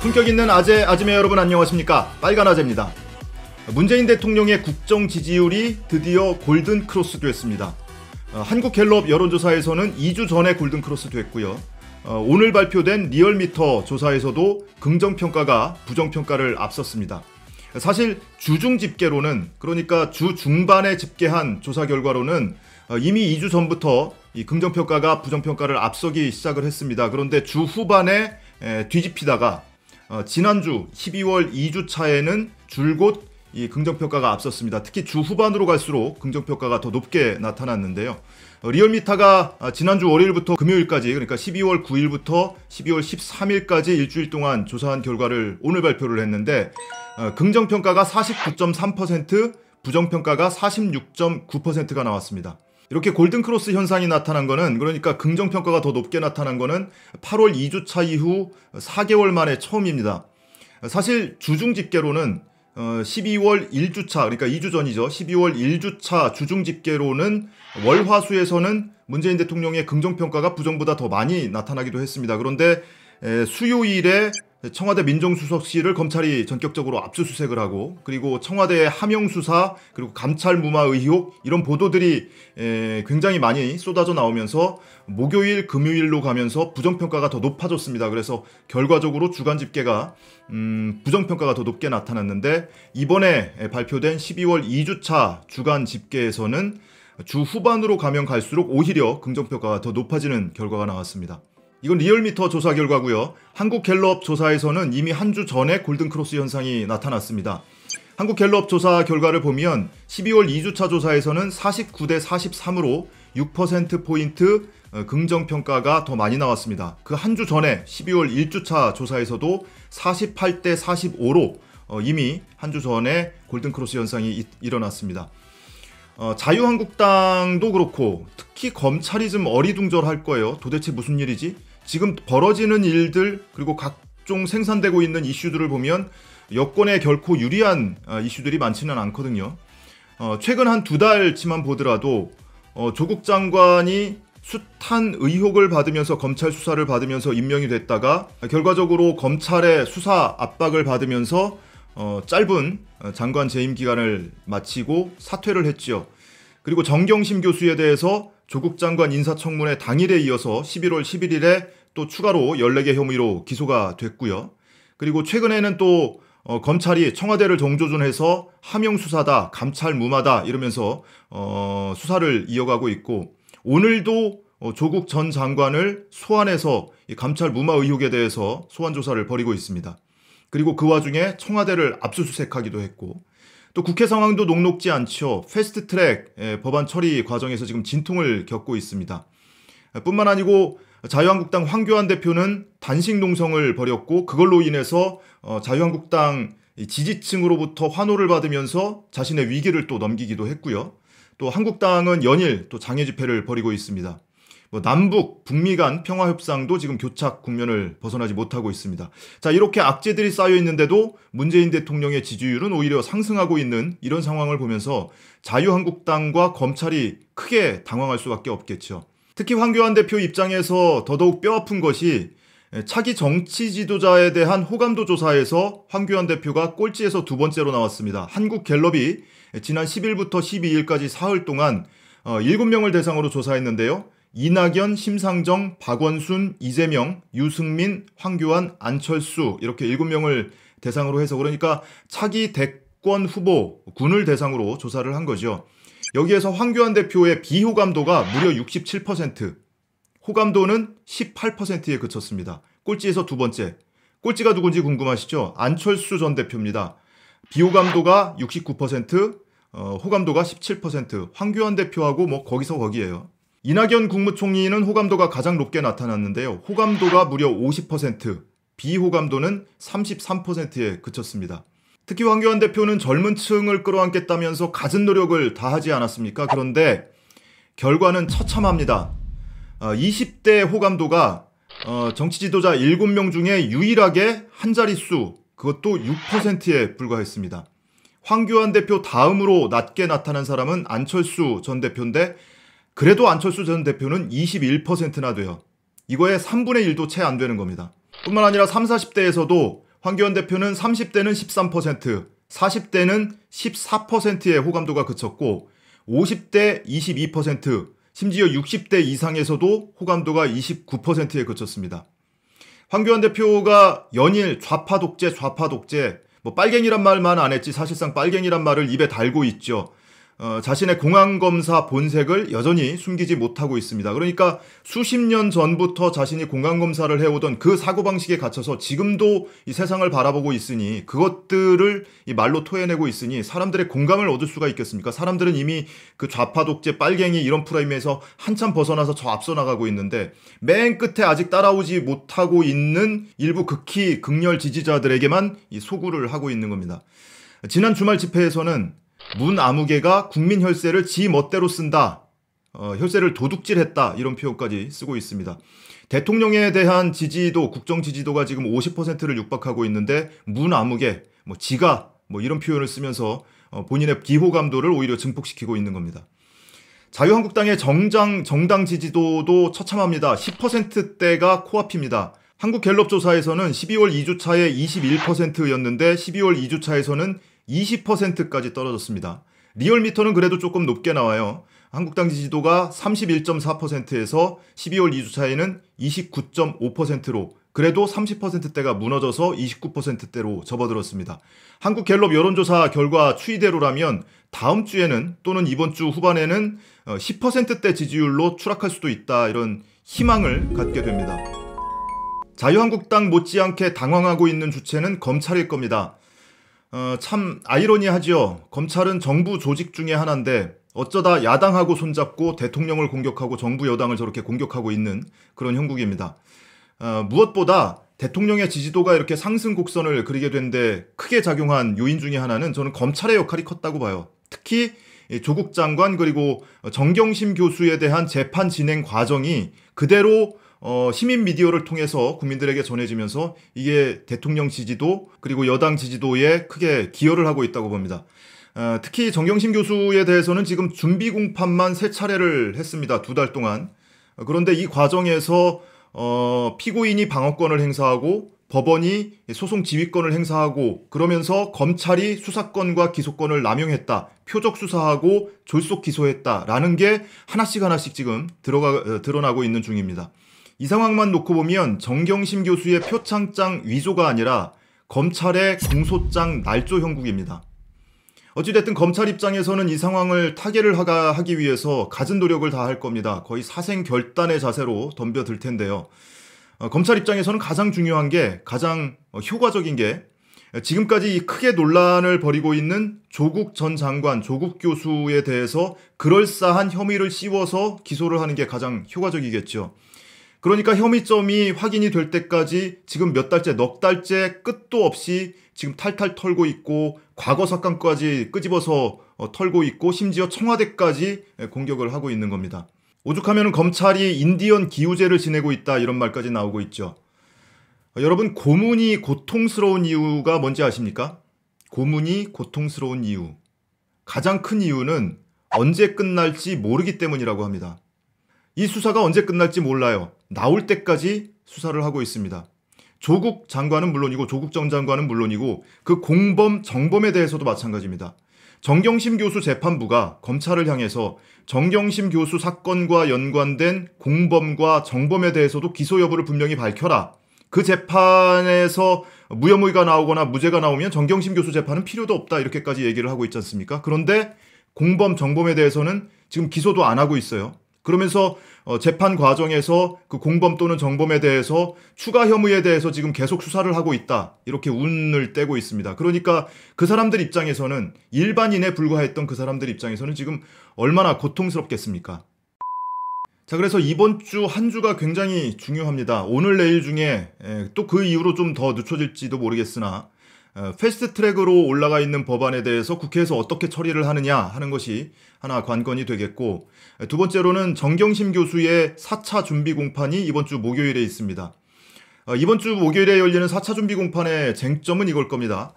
품격 있는 아재, 아지매 여러분 안녕하십니까? 빨간 아재입니다. 문재인 대통령의 국정 지지율이 드디어 골든 크로스 됐습니다. 한국갤럽 여론조사에서는 2주 전에 골든 크로스 됐고요. 오늘 발표된 리얼미터 조사에서도 긍정평가가 부정평가를 앞섰습니다. 사실 주중 집계로는, 그러니까 주 중반에 집계한 조사 결과로는 이미 2주 전부터 이 긍정평가가 부정평가를 앞서기 시작을 했습니다. 그런데 주 후반에 뒤집히다가 지난주 12월 2주 차에는 줄곧 이 긍정평가가 앞섰습니다. 특히 주 후반으로 갈수록 긍정평가가 더 높게 나타났는데요. 리얼미터가 지난주 월요일부터 금요일까지, 그러니까 12월 9일부터 12월 13일까지 일주일 동안 조사한 결과를 오늘 발표를 했는데 긍정평가가 49.3%, 부정평가가 46.9%가 나왔습니다. 이렇게 골든크로스 현상이 나타난 거는, 그러니까 긍정평가가 더 높게 나타난 거는 8월 2주차 이후 4개월 만에 처음입니다. 사실 주중 집계로는 12월 1주차, 그러니까 2주 전이죠. 12월 1주차 주중 집계로는 월화수에서는 문재인 대통령의 긍정평가가 부정보다 더 많이 나타나기도 했습니다. 그런데 수요일에 청와대 민정수석실을 검찰이 전격적으로 압수수색을 하고, 그리고 청와대의 하명수사, 그리고 감찰 무마 의혹, 이런 보도들이 굉장히 많이 쏟아져 나오면서 목요일, 금요일로 가면서 부정평가가 더 높아졌습니다. 그래서 결과적으로 주간 집계가 부정평가가 더 높게 나타났는데, 이번에 발표된 12월 2주차 주간 집계에서는 주 후반으로 가면 갈수록 오히려 긍정평가가 더 높아지는 결과가 나왔습니다. 이건 리얼미터 조사 결과고요. 한국갤럽 조사에서는 이미 한 주 전에 골든크로스 현상이 나타났습니다. 한국갤럽 조사 결과를 보면 12월 2주차 조사에서는 49대 43으로 6%포인트 긍정평가가 더 많이 나왔습니다. 그 한 주 전에 12월 1주차 조사에서도 48대 45로 이미 한 주 전에 골든크로스 현상이 일어났습니다. 자유한국당도 그렇고, 특히 검찰이 좀 어리둥절할 거예요. 도대체 무슨 일이지? 지금 벌어지는 일들, 그리고 각종 생산되고 있는 이슈들을 보면 여권에 결코 유리한 이슈들이 많지는 않거든요. 최근 한 2달치만 보더라도 조국 장관이 숱한 의혹을 받으면서 검찰 수사를 받으면서 임명이 됐다가 결과적으로 검찰의 수사 압박을 받으면서 짧은 장관 재임 기간을 마치고 사퇴를 했죠. 그리고 정경심 교수에 대해서 조국 장관 인사청문회 당일에 이어서 11월 11일에 또 추가로 14개 혐의로 기소가 됐고요. 그리고 최근에는 또 검찰이 청와대를 정조준해서 하명수사다, 감찰 무마다 이러면서 수사를 이어가고 있고, 오늘도 조국 전 장관을 소환해서 이 감찰 무마 의혹에 대해서 소환 조사를 벌이고 있습니다. 그리고 그 와중에 청와대를 압수수색하기도 했고, 또 국회 상황도 녹록지 않죠. 패스트트랙 법안 처리 과정에서 지금 진통을 겪고 있습니다. 뿐만 아니고 자유한국당 황교안 대표는 단식 농성을 벌였고, 그걸로 인해서 자유한국당 지지층으로부터 환호를 받으면서 자신의 위기를 또 넘기기도 했고요. 또 한국당은 연일 또 장애 집회를 벌이고 있습니다. 남북, 북미 간 평화협상도 지금 교착 국면을 벗어나지 못하고 있습니다. 자, 이렇게 악재들이 쌓여 있는데도 문재인 대통령의 지지율은 오히려 상승하고 있는 이런 상황을 보면서 자유한국당과 검찰이 크게 당황할 수밖에 없겠죠. 특히 황교안 대표 입장에서 더더욱 뼈아픈 것이 차기 정치 지도자에 대한 호감도 조사에서 황교안 대표가 꼴찌에서 두 번째로 나왔습니다. 한국갤럽이 지난 10일부터 12일까지 사흘 동안 7명을 대상으로 조사했는데요. 이낙연, 심상정, 박원순, 이재명, 유승민, 황교안, 안철수, 이렇게 7명을 대상으로 해서, 그러니까 차기 대권 후보 군을 대상으로 조사를 한 거죠. 여기에서 황교안 대표의 비호감도가 무려 67%, 호감도는 18%에 그쳤습니다. 꼴찌에서 두 번째. 꼴찌가 누군지 궁금하시죠? 안철수 전 대표입니다. 비호감도가 69%, 호감도가 17%. 황교안 대표하고 뭐 거기서 거기예요. 이낙연 국무총리는 호감도가 가장 높게 나타났는데요. 호감도가 무려 50%, 비호감도는 33%에 그쳤습니다. 특히 황교안 대표는 젊은 층을 끌어안겠다면서 갖은 노력을 다하지 않았습니까? 그런데 결과는 처참합니다. 20대 호감도가 정치 지도자 7명 중에 유일하게 한 자릿수, 그것도 6%에 불과했습니다. 황교안 대표 다음으로 낮게 나타난 사람은 안철수 전 대표인데, 그래도 안철수 전 대표는 21%나 돼요. 이거의 3분의 1도 채 안 되는 겁니다. 뿐만 아니라 30, 40대에서도 황교안 대표는 30대는 13%, 40대는 14%의 호감도가 그쳤고 50대 22%, 심지어 60대 이상에서도 호감도가 29%에 그쳤습니다. 황교안 대표가 연일 좌파 독재, 뭐 빨갱이란 말만 안 했지 사실상 빨갱이란 말을 입에 달고 있죠. 자신의 공안검사 본색을 여전히 숨기지 못하고 있습니다. 그러니까 수십 년 전부터 자신이 공안검사를 해오던 그 사고방식에 갇혀서 지금도 이 세상을 바라보고 있으니 그것들을 이 말로 토해내고 있으니 사람들의 공감을 얻을 수가 있겠습니까? 사람들은 이미 그 좌파 독재 빨갱이 이런 프레임에서 한참 벗어나서 저 앞서 나가고 있는데 맨 끝에 아직 따라오지 못하고 있는 일부 극히 극렬 지지자들에게만 이 소구를 하고 있는 겁니다. 지난 주말 집회에서는 문아무개가 국민 혈세를 지 멋대로 쓴다. 혈세를 도둑질했다. 이런 표현까지 쓰고 있습니다. 대통령에 대한 지지도, 국정 지지도가 지금 50%를 육박하고 있는데 문아무개, 지가 이런 표현을 쓰면서 본인의 비호감도를 오히려 증폭시키고 있는 겁니다. 자유한국당의 정당 지지도도 처참합니다. 10%대가 코앞입니다. 한국갤럽 조사에서는 12월 2주차에 21%였는데 12월 2주차에서는 20%까지 떨어졌습니다. 리얼미터는 그래도 조금 높게 나와요. 한국당 지지도가 31.4%에서 12월 2주차에는 29.5%로 그래도 30%대가 무너져서 29%대로 접어들었습니다. 한국갤럽 여론조사 결과 추이대로라면 다음 주에는 또는 이번 주 후반에는 10%대 지지율로 추락할 수도 있다 이런 희망을 갖게 됩니다. 자유한국당 못지않게 당황하고 있는 주체는 검찰일 겁니다. 참 아이러니하죠. 검찰은 정부 조직 중에 하나인데 어쩌다 야당하고 손잡고 대통령을 공격하고 정부 여당을 저렇게 공격하고 있는 그런 형국입니다. 무엇보다 대통령의 지지도가 이렇게 상승 곡선을 그리게 된데 크게 작용한 요인 중에 하나는 저는 검찰의 역할이 컸다고 봐요. 특히 조국 장관 그리고 정경심 교수에 대한 재판 진행 과정이 그대로 시민 미디어를 통해서 국민들에게 전해지면서 이게 대통령 지지도 그리고 여당 지지도에 크게 기여를 하고 있다고 봅니다. 특히 정경심 교수에 대해서는 지금 준비 공판만 3차례를 했습니다. 2달 동안. 그런데 이 과정에서 피고인이 방어권을 행사하고 법원이 소송 지휘권을 행사하고 그러면서 검찰이 수사권과 기소권을 남용했다. 표적 수사하고 졸속 기소했다라는 게 하나씩 지금 드러나고 있는 중입니다. 이 상황만 놓고 보면 정경심 교수의 표창장 위조가 아니라 검찰의 공소장 날조 형국입니다. 어찌됐든 검찰 입장에서는 이 상황을 타개를 하기 위해서 갖은 노력을 다할 겁니다. 거의 사생결단의 자세로 덤벼들 텐데요. 검찰 입장에서는 가장 중요한 게 가장 효과적인 게 지금까지 크게 논란을 벌이고 있는 조국 전 장관, 조국 교수에 대해서 그럴싸한 혐의를 씌워서 기소를 하는 게 가장 효과적이겠죠. 그러니까 혐의점이 확인이 될 때까지 지금 넉 달째 끝도 없이 지금 탈탈 털고 있고 과거 사건까지 끄집어서 털고 있고 심지어 청와대까지 공격을 하고 있는 겁니다. 오죽하면 검찰이 인디언 기우제를 지내고 있다 이런 말까지 나오고 있죠. 여러분 고문이 고통스러운 이유가 뭔지 아십니까? 고문이 고통스러운 이유. 가장 큰 이유는 언제 끝날지 모르기 때문이라고 합니다. 이 수사가 언제 끝날지 몰라요. 나올 때까지 수사를 하고 있습니다. 조국 장관은 물론이고 조국 전 장관은 물론이고 그 공범 정범에 대해서도 마찬가지입니다. 정경심 교수 재판부가 검찰을 향해서 정경심 교수 사건과 연관된 공범과 정범에 대해서도 기소 여부를 분명히 밝혀라. 그 재판에서 무혐의가 나오거나 무죄가 나오면 정경심 교수 재판은 필요도 없다 이렇게까지 얘기를 하고 있지 않습니까? 그런데 공범 정범에 대해서는 지금 기소도 안 하고 있어요. 그러면서 재판 과정에서 그 공범 또는 정범에 대해서 추가 혐의에 대해서 지금 계속 수사를 하고 있다. 이렇게 운을 떼고 있습니다. 그러니까 그 사람들 입장에서는 일반인에 불과했던 그 사람들 입장에서는 지금 얼마나 고통스럽겠습니까? 자, 그래서 이번 주 한 주가 굉장히 중요합니다. 오늘 내일 중에 또 그 이후로 좀 더 늦춰질지도 모르겠으나 패스트트랙으로 올라가 있는 법안에 대해서 국회에서 어떻게 처리를 하느냐 하는 것이 하나 관건이 되겠고 두 번째로는 정경심 교수의 4차 준비 공판이 이번 주 목요일에 있습니다. 이번 주 목요일에 열리는 4차 준비 공판의 쟁점은 이걸 겁니다.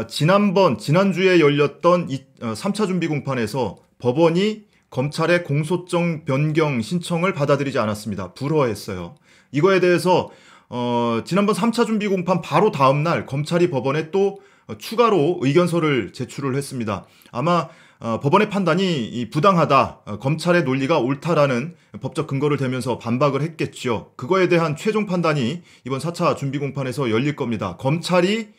지난주에 열렸던 3차 준비 공판에서 법원이 검찰의 공소장 변경 신청을 받아들이지 않았습니다. 불허했어요. 이거에 대해서 지난번 3차 준비 공판 바로 다음날 검찰이 법원에 또 추가로 의견서를 제출을 했습니다. 아마 법원의 판단이 부당하다, 검찰의 논리가 옳다라는 법적 근거를 대면서 반박을 했겠죠. 그거에 대한 최종 판단이 이번 4차 준비 공판에서 열릴 겁니다. 검찰이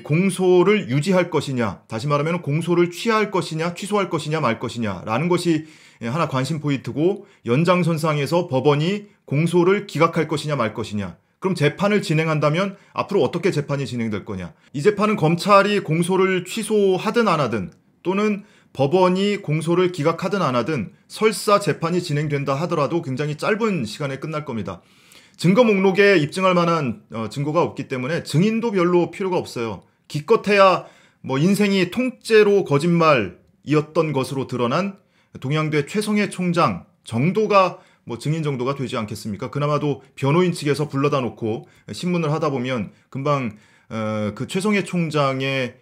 공소를 유지할 것이냐, 다시 말하면 공소를 취하할 것이냐, 취소할 것이냐 말 것이냐라는 것이 하나 관심 포인트고, 연장선상에서 법원이 공소를 기각할 것이냐 말 것이냐. 그럼 재판을 진행한다면 앞으로 어떻게 재판이 진행될 거냐. 이 재판은 검찰이 공소를 취소하든 안 하든, 또는 법원이 공소를 기각하든 안 하든 설사 재판이 진행된다 하더라도 굉장히 짧은 시간에 끝날 겁니다. 증거 목록에 입증할 만한 증거가 없기 때문에 증인도 별로 필요가 없어요. 기껏해야 뭐 인생이 통째로 거짓말이었던 것으로 드러난 동양대 최성해 총장 정도가 뭐 증인 정도가 되지 않겠습니까? 그나마도 변호인 측에서 불러다 놓고 신문을 하다 보면 금방 그 최성해 총장의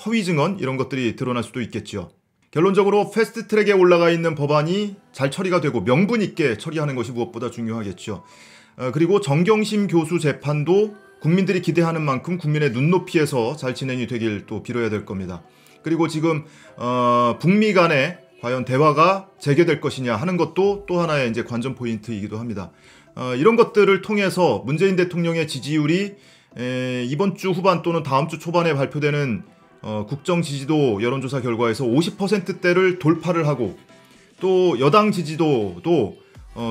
허위 증언 이런 것들이 드러날 수도 있겠죠. 결론적으로 패스트트랙에 올라가 있는 법안이 잘 처리가 되고 명분 있게 처리하는 것이 무엇보다 중요하겠죠. 그리고 정경심 교수 재판도 국민들이 기대하는 만큼 국민의 눈높이에서 잘 진행이 되길 또 빌어야 될 겁니다. 그리고 지금 북미 간에 과연 대화가 재개될 것이냐 하는 것도 또 하나의 이제 관전 포인트이기도 합니다. 이런 것들을 통해서 문재인 대통령의 지지율이 이번 주 후반 또는 다음 주 초반에 발표되는 국정 지지도 여론조사 결과에서 50%대를 돌파를 하고, 또 여당 지지도도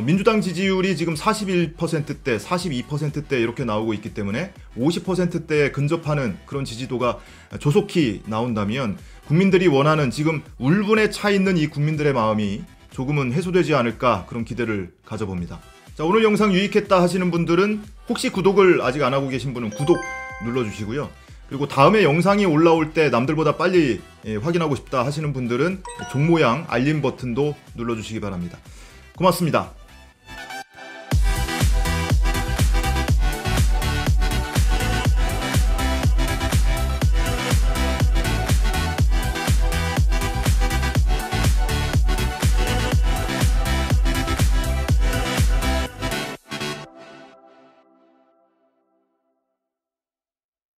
민주당 지지율이 지금 41%대, 42%대 이렇게 나오고 있기 때문에 50%대에 근접하는 그런 지지도가 조속히 나온다면 국민들이 원하는 지금 울분에 차 있는 이 국민들의 마음이 조금은 해소되지 않을까, 그런 기대를 가져봅니다. 자, 오늘 영상 유익했다 하시는 분들은, 혹시 구독을 아직 안 하고 계신 분은 구독 눌러주시고요. 그리고 다음에 영상이 올라올 때 남들보다 빨리 확인하고 싶다 하시는 분들은 종 모양 알림 버튼도 눌러주시기 바랍니다. 고맙습니다.